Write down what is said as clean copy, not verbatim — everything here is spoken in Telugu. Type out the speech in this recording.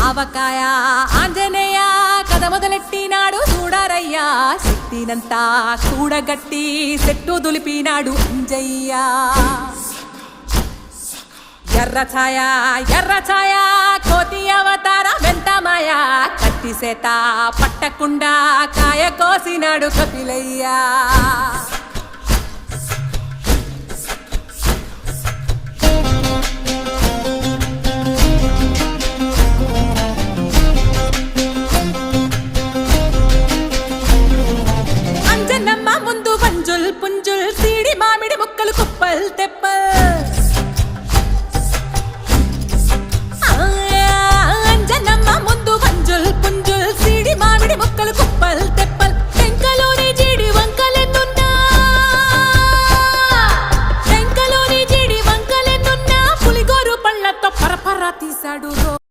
ఆవకాయ ఆంజనేయ కథ మొదలెట్టినాడు చూడరయ్యా శక్తినంతా కూడగట్టి చెట్టు దులిపినాడు అంజయ్య ఎర్ర ఛాయ కోతి అవతార వెంటమాయ కత్తి సేత పట్టకుండా కాయ కోసినాడు కపిలయ్య